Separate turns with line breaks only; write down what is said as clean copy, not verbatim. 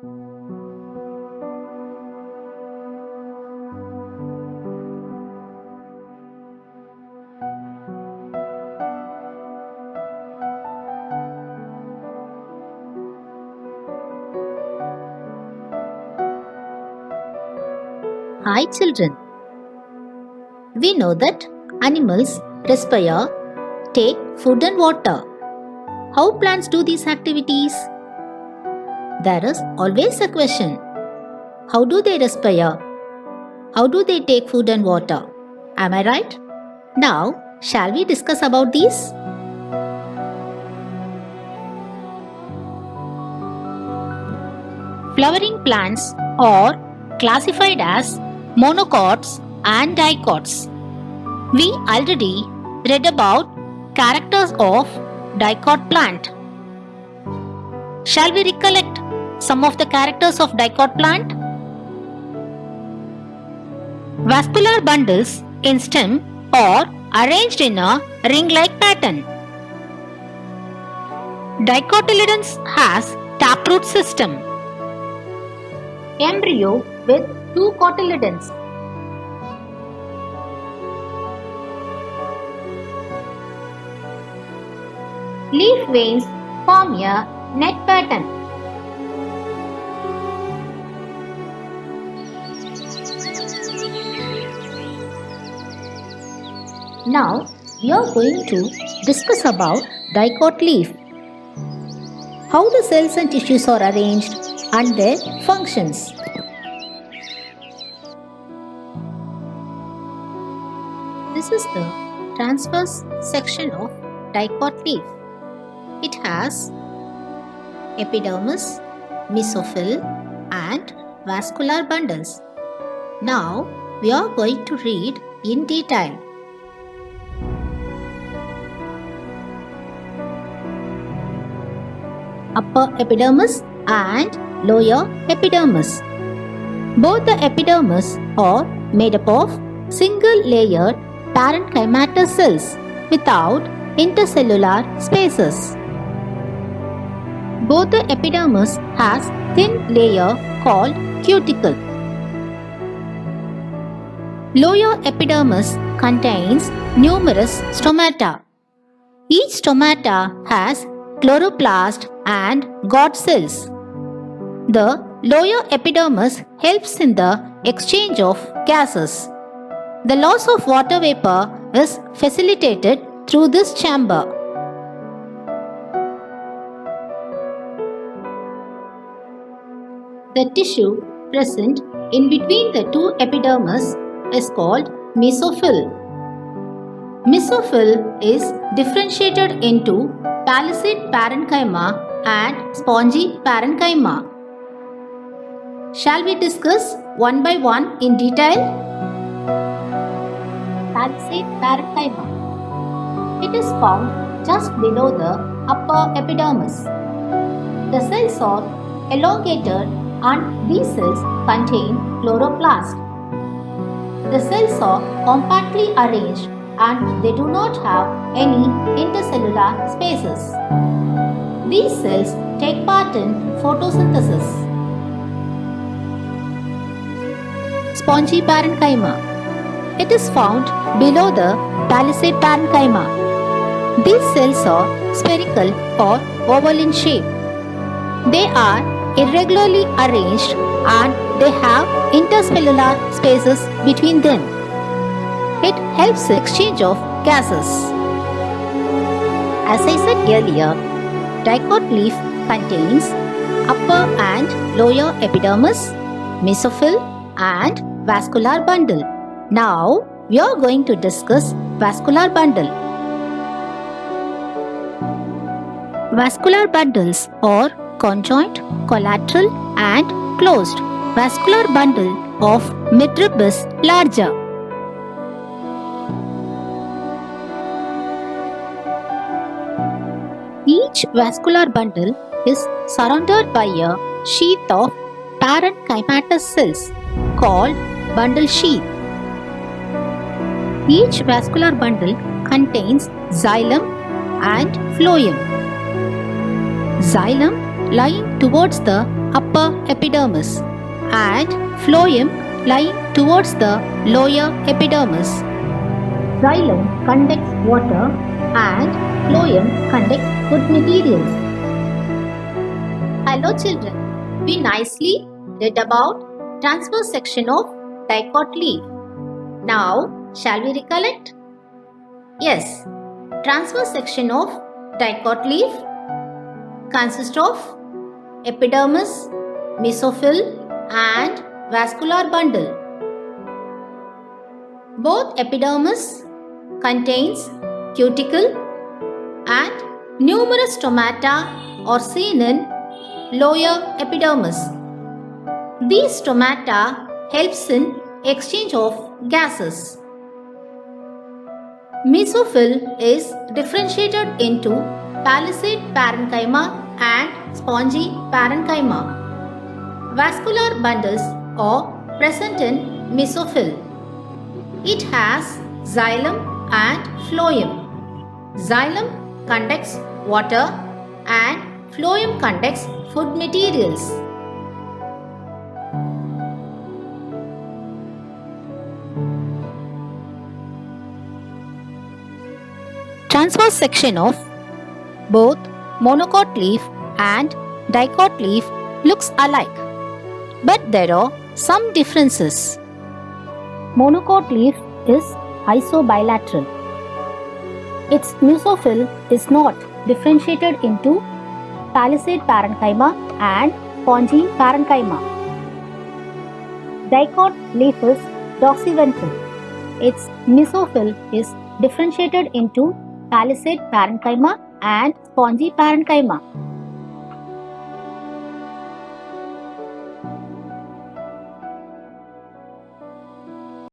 Hi children. We know that animals respire, take food and water. How plants do these activities? There is always a question. How do they respire? How do they take food and water? Am I right? Now, shall we discuss about these? Flowering plants are classified as monocots and dicots. We already read about characters of dicot plant. Shall we recollect some of the characters of dicot plant? Vascular bundles in stem are arranged in a ring-like pattern. Dicotyledons has taproot system. Embryo with 2 cotyledons. Leaf veins form a net pattern. Now we are going to discuss about dicot leaf. How the cells and tissues are arranged and their functions. This is the transverse section of dicot leaf. It has epidermis, mesophyll and vascular bundles. Now we are going to read in detail. Upper epidermis and lower epidermis. Both the epidermis are made up of single-layered parenchymatous cells without intercellular spaces. Both the epidermis has thin layer called cuticle. Lower epidermis contains numerous stomata. Each stomata has chloroplast and God cells. The lower epidermis helps in the exchange of gases. The loss of water vapor is facilitated through this chamber. The tissue present in between the 2 epidermis is called mesophyll. Mesophyll is differentiated into palisade parenchyma and spongy parenchyma. Shall we discuss one by one in detail? Palisade parenchyma. It is found just below the upper epidermis. The cells are elongated and these cells contain chloroplast. The cells are compactly arranged and they do not have any intercellular spaces. These cells take part in photosynthesis. Spongy parenchyma. It is found below the palisade parenchyma. These cells are spherical or oval in shape. They are irregularly arranged and they have intercellular spaces between them. It helps the exchange of gases. As I said earlier, dicot leaf contains upper and lower epidermis, mesophyll and vascular bundle. Now we are going to discuss vascular bundle. Vascular bundles are conjoint, collateral and closed. Vascular bundle of midrib is larger. Each vascular bundle is surrounded by a sheath of parenchymatous cells called bundle sheath. Each vascular bundle contains xylem and phloem. Xylem lying towards the upper epidermis and phloem lying towards the lower epidermis. Xylem conducts water and phloem conducts food materials. Hello children, we nicely read about transverse section of dicot leaf. Now, shall we recollect? Yes, transverse section of dicot leaf consists of epidermis, mesophyll and vascular bundle. Both epidermis contains cuticle and numerous stomata are seen in lower epidermis. These stomata helps in exchange of gases. Mesophyll is differentiated into palisade parenchyma and spongy parenchyma. Vascular bundles are present in mesophyll. It has xylem and phloem. Xylem conducts water and phloem conducts food materials. Transverse section of both monocot leaf and dicot leaf looks alike, but there are some differences. Monocot leaf is isobilateral. Its mesophyll is not differentiated into palisade parenchyma and spongy parenchyma. Dicot leaf is dorsiventral. Its mesophyll is differentiated into palisade parenchyma and spongy parenchyma.